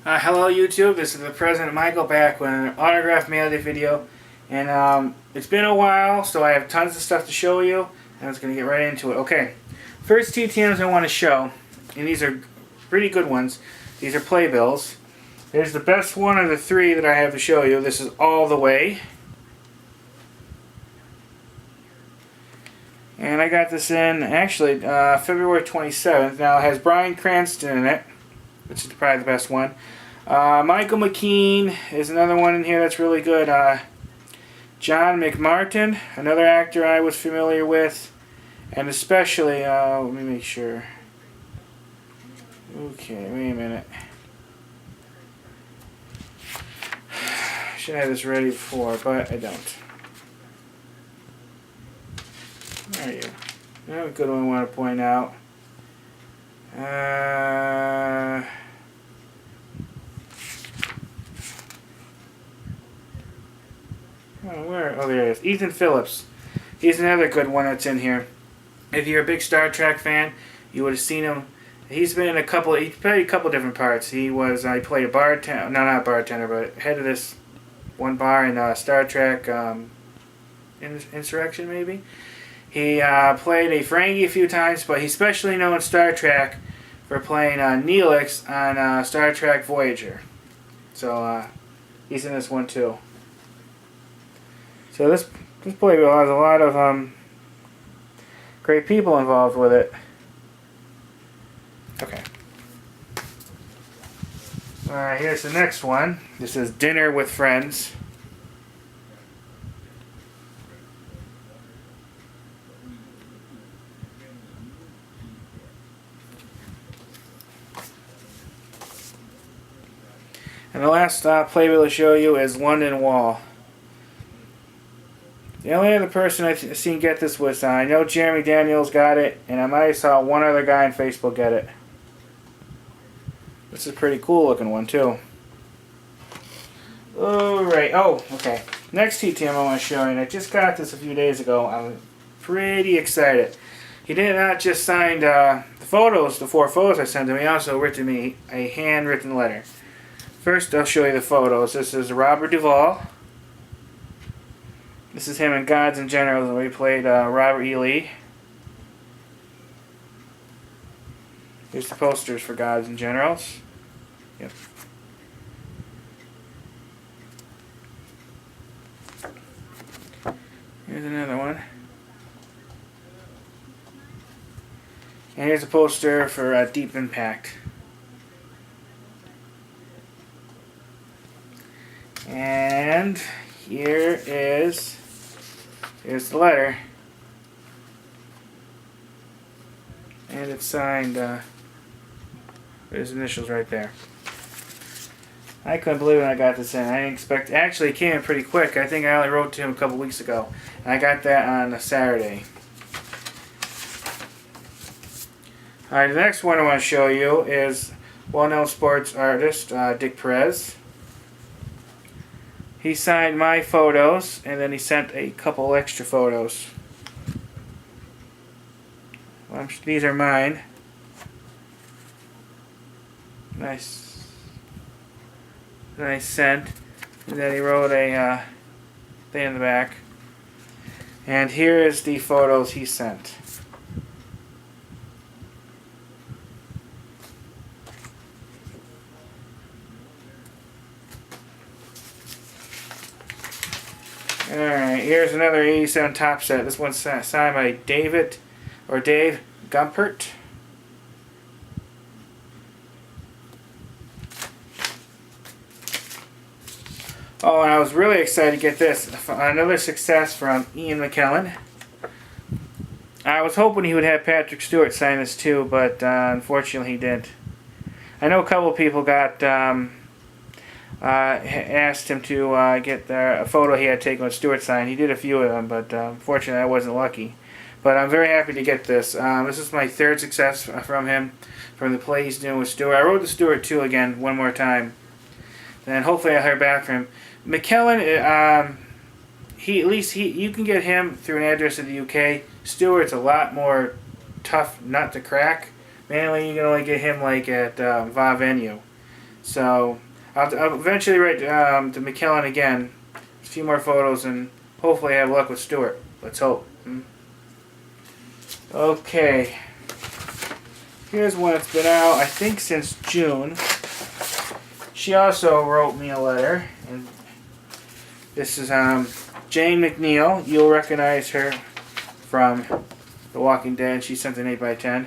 Hello YouTube, this is the President Michael back with an autograph mail day video, and it's been a while, so I have tons of stuff to show you, and I was going to get right into it. Okay, first ttms I want to show, and these are pretty good ones. These are playbills. Here's the best one of the three that I have to show you. This is All the Way, and I got this in actually February 27th. Now it has Bryan Cranston in it, which is probably the best one. Michael McKellen is another one in here that's really good. John McMartin, another actor I was familiar with, and especially, let me make sure. Okay, wait a minute. Should have this ready before, but I don't. There you go. Another good one I want to point out. Oh, there it is. Ethan Phillips. He's another good one that's in here. If you're a big Star Trek fan, you would have seen him. He's been in he played a couple different parts. He played a bartender, no, not bartender, but head of this one bar in Star Trek Insurrection, maybe. He played a Ferengi a few times, but he's especially known in Star Trek for playing Neelix on Star Trek Voyager. So he's in this one too. So this playbill has a lot of great people involved with it. Okay. Alright, here's the next one. This is Dinner with Friends. And the last playbill to show you is London Wall. The only other person I've seen get this was, I know Jeremy Daniels got it, and I might have saw one other guy on Facebook get it. This is a pretty cool looking one too. Alright, oh, okay. Next TTM I want to show you, and I just got this a few days ago. I'm pretty excited. He did not just sign the photos, the 4 photos I sent him, he also written me a handwritten letter. First I'll show you the photos. This is Robert Duvall. This is him in Gods and Generals where he played Robert E. Lee. Here's the posters for Gods and Generals. Yep. Here's another one. And here's a poster for Deep Impact. And here's the letter, and it's signed, his initials right there. I couldn't believe when I got this in. I didn't expect, actually it came in pretty quick. I think I only wrote to him a couple weeks ago, and I got that on a Saturday. Alright, the next one I want to show you is well-known sports artist Dick Perez. He signed my photos, and then he sent a couple extra photos. Well, these are mine. Nice scent. And then he wrote a thing in the back. And here is the photos he sent. Alright, here's another 87 top set. This one's signed by Dave Gumpert. Oh, and I was really excited to get this. Another success from Ian McKellen. I was hoping he would have Patrick Stewart sign this too, but unfortunately he didn't. I know a couple of people got asked him to get a photo he had taken with Stewart signed. He did a few of them, but unfortunately I wasn't lucky. But I'm very happy to get this. This is my third success from him, from the play he's doing with Stewart. I wrote to Stewart too again, one more time. And hopefully I'll hear back from him. McKellen, you can get him through an address in the UK. Stewart's a lot more tough nut to crack. Mainly you can only get him like at Va Venue. So I'll eventually write to McKellen again, a few more photos, and hopefully have luck with Stewart. Let's hope. Okay, here's one that's been out, I think, since June. She also wrote me a letter, and this is Jane McNeil. You'll recognize her from The Walking Dead. She sent an 8x10.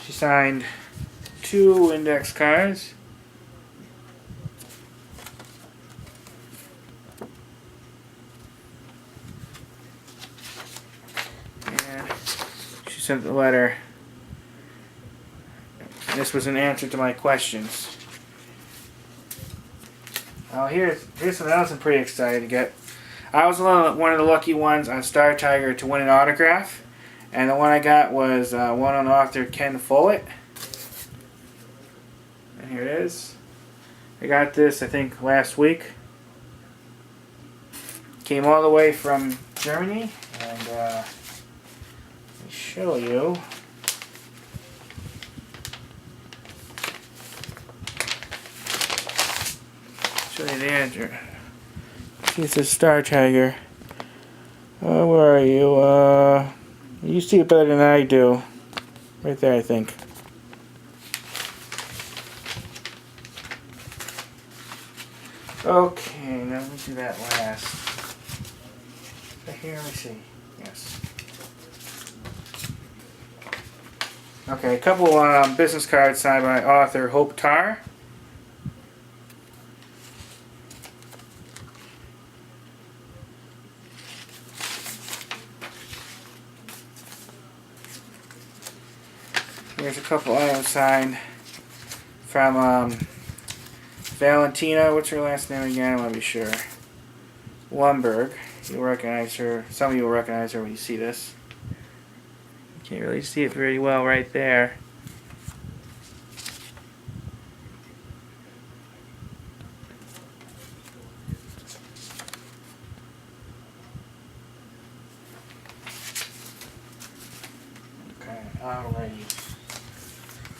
She signed 2 index cards. And she sent the letter. This was an answer to my questions. Oh, here's something else I'm pretty excited to get. I was one of the lucky ones on Star Tiger to win an autograph. And the one I got was one on author Ken Fullett. And here it is. I got this, I think, last week. Came all the way from Germany. And let me show you. Show you the answer. This is Star Tiger. Where are you? You see it better than I do. Right there, I think. Okay, now let me do that last. Right here, let me see. Yes. Okay, a couple business cards signed by author Hope Tarr. Here's a couple items signed from Valentino. What's her last name again? I want to be sure. Lumberg. You'll recognize her. Some of you will recognize her when you see this. You can't really see it very well right there. Okay, alrighty.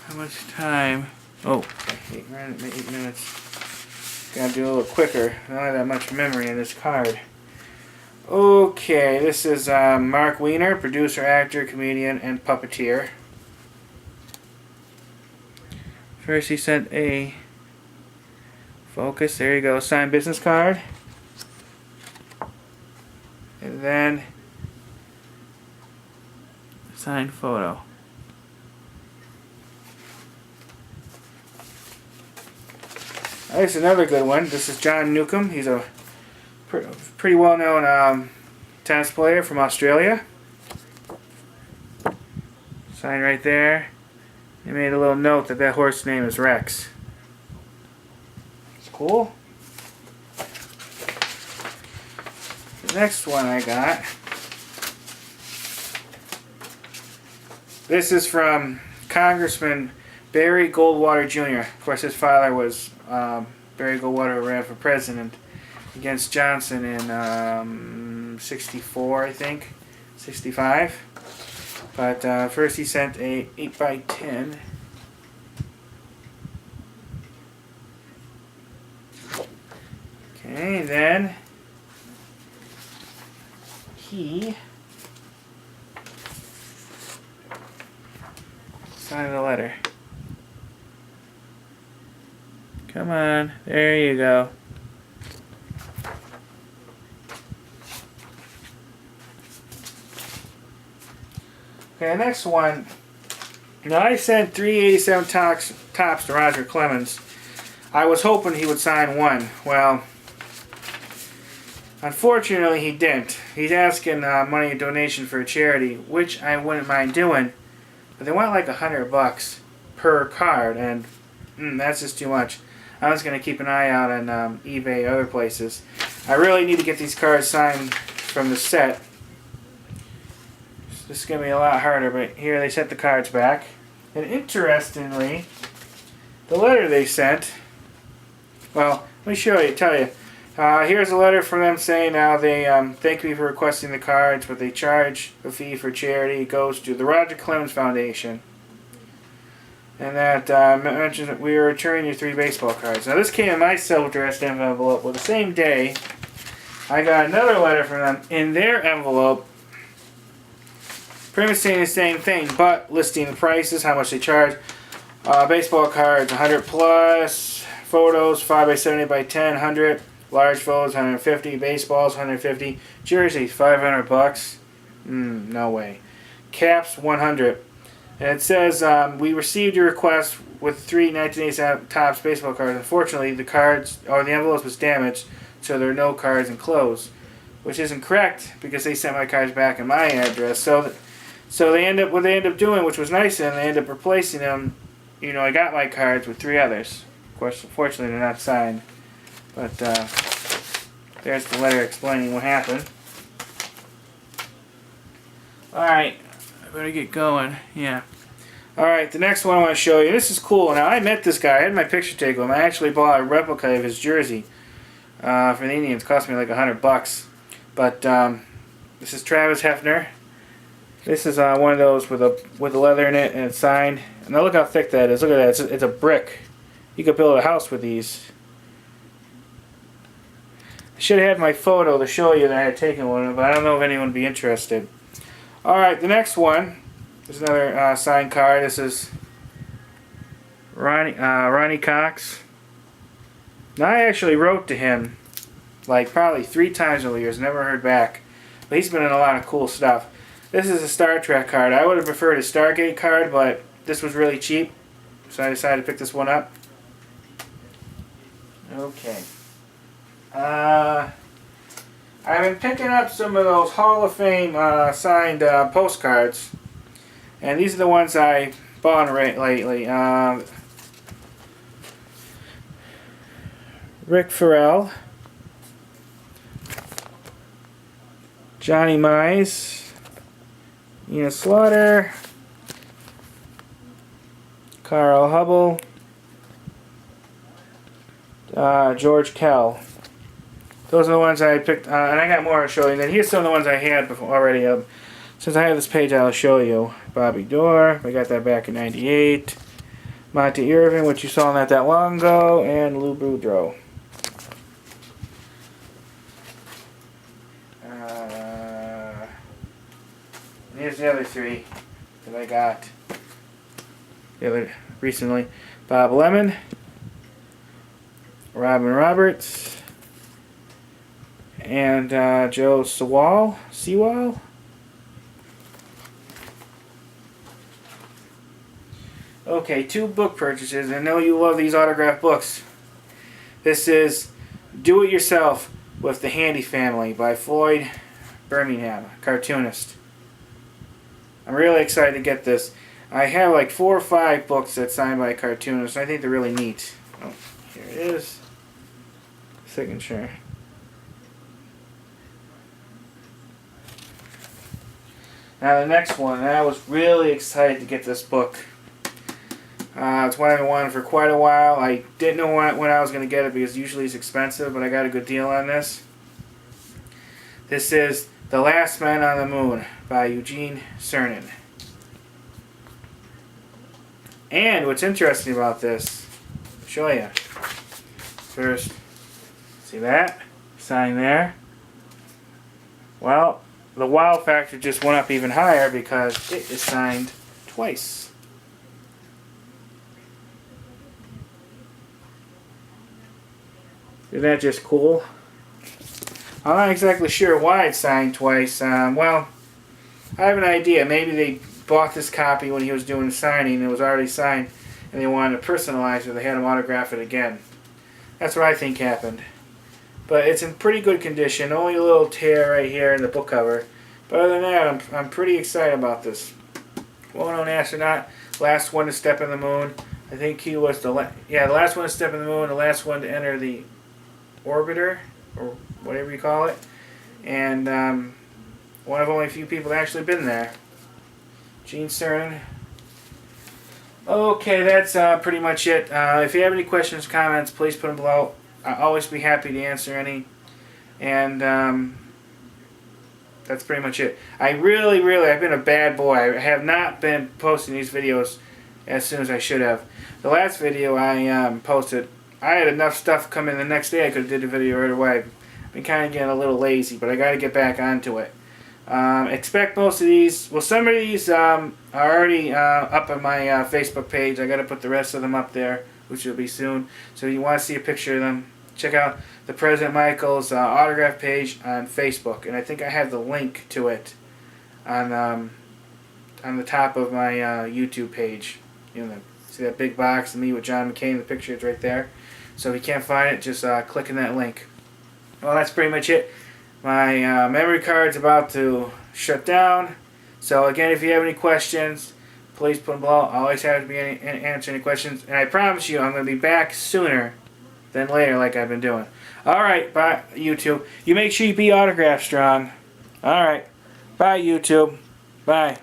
How much time? Oh, 8 minutes. Gotta do a little quicker. I don't have that much memory in this card. Okay, this is Mark Weiner, producer, actor, comedian, and puppeteer. First he sent a focus, there you go, signed business card. And then signed photo. This is another good one. This is John Newcomb. He's a pretty well-known tennis player from Australia. Sign right there. He made a little note that that horse's name is Rex. It's cool. The next one I got. This is from Congressman Barry Goldwater Jr. Of course, his father was Barry Goldwater, ran for president against Johnson in 64, I think, 65. But first he sent a 8x10. Okay, then he signed a letter. Come on, there you go. Okay, the next one. Now I sent 387 tops to Roger Clemens. I was hoping he would sign one. Well, unfortunately he didn't. He's asking money donation for a charity, which I wouldn't mind doing, but they want like $100 per card, and that's just too much. I was going to keep an eye out on eBay or other places. I really need to get these cards signed from the set. This is going to be a lot harder, but here they sent the cards back. And interestingly, the letter they sent, well, let me tell you. Here's a letter from them saying they thank me for requesting the cards, but they charge a fee for charity. It goes to the Roger Clemens Foundation. And that mentions that we are returning your 3 baseball cards. Now this came in my self-addressed envelope. Well, the same day, I got another letter from them in their envelope, pretty much saying the same thing, but listing the prices, how much they charge. Baseball cards, 100 plus. Photos, 5x70 by 10, 100. Large photos, 150. Baseballs, 150. Jerseys, $500. No way. Caps, 100. And it says, we received your request with 3 1987 Topps baseball cards. Unfortunately, the cards, or the envelope was damaged, so there are no cards enclosed, which isn't correct because they sent my cards back in my address. So they end up what they end up doing, which was nice, and they end up replacing them. You know, I got my cards with 3 others. Of course, unfortunately, they're not signed. But there's the letter explaining what happened. All right. I better get going. Yeah. Alright, the next one I want to show you. This is cool. Now, I met this guy. I had my picture taken of him. I actually bought a replica of his jersey for the Indians. It cost me like $100. But this is Travis Hafner. This is one of those with the leather in it, and it's signed. And now look how thick that is. Look at that. It's a brick. You could build a house with these. I should have had my photo to show you that I had taken one, but I don't know if anyone would be interested. Alright, the next one is another signed card. This is Ronnie Cox. Now, I actually wrote to him like probably 3 times over the years, never heard back. But he's been in a lot of cool stuff. This is a Star Trek card. I would have preferred a Stargate card, but this was really cheap, so I decided to pick this one up. Okay. I've been picking up some of those Hall of Fame signed postcards, and these are the ones I bought lately. Rick Farrell, Johnny Mize, Ina Slaughter, Carl Hubble, George Kell. Those are the ones I picked, and I got more to show you. And then here's some of the ones I had before already. Since I have this page, I'll show you. Bobby Dorr, I got that back in '98. Monty Irvin, which you saw not that long ago, and Lou Boudreau. Here's the other 3 that I got recently. Bob Lemon, Robin Roberts, and Joe Sewell. Okay, 2 book purchases. I know you love these autographed books. This is Do It Yourself with the Handy Family by Floyd Birmingham, cartoonist. I'm really excited to get this. I have like 4 or 5 books that's signed by cartoonists, and I think they're really neat. Oh, here it is. Signature. Now the next one, I was really excited to get this book. It's one I've been wanting for quite a while. I didn't know when I was going to get it because usually it's expensive, but I got a good deal on this. This is The Last Man on the Moon by Eugene Cernan. And what's interesting about this, I'll show you. First, see that? Sign there. Well, the wow factor just went up even higher because it is signed twice. Isn't that just cool? I'm not exactly sure why it's signed twice. Well, I have an idea. Maybe they bought this copy when he was doing the signing and it was already signed and they wanted to personalize it. They had him autograph it again. That's what I think happened. But it's in pretty good condition. Only a little tear right here in the book cover. But other than that, I'm pretty excited about this. Well-known astronaut, last one to step in the moon. I think he was the last one to step in the moon, the last one to enter the orbiter, or whatever you call it. And one of only a few people that actually been there. Gene Cernan. Okay, that's pretty much it. If you have any questions, comments, please put them below. I'll always be happy to answer any. And that's pretty much it. I've been a bad boy. I have not been posting these videos as soon as I should have. The last video I posted, I had enough stuff come in the next day I could have did the video right away. I've been kind of getting a little lazy, but I got to get back onto it. Expect most of these, well, some of these are already up on my Facebook page. I got to put the rest of them up there, which will be soon. So if you want to see a picture of them, check out the President Michael's autograph page on Facebook, and I think I have the link to it on the top of my YouTube page. You know, see that big box of me with John McCain? The picture is right there. So if you can't find it, just click on that link. Well, that's pretty much it. My memory card's about to shut down. So again, if you have any questions, please put them below. I'll always have to be answer any questions, and I promise you, I'm going to be back sooner than later, like I've been doing. All right, bye, YouTube. You make sure you be autograph strong. All right, bye, YouTube. Bye.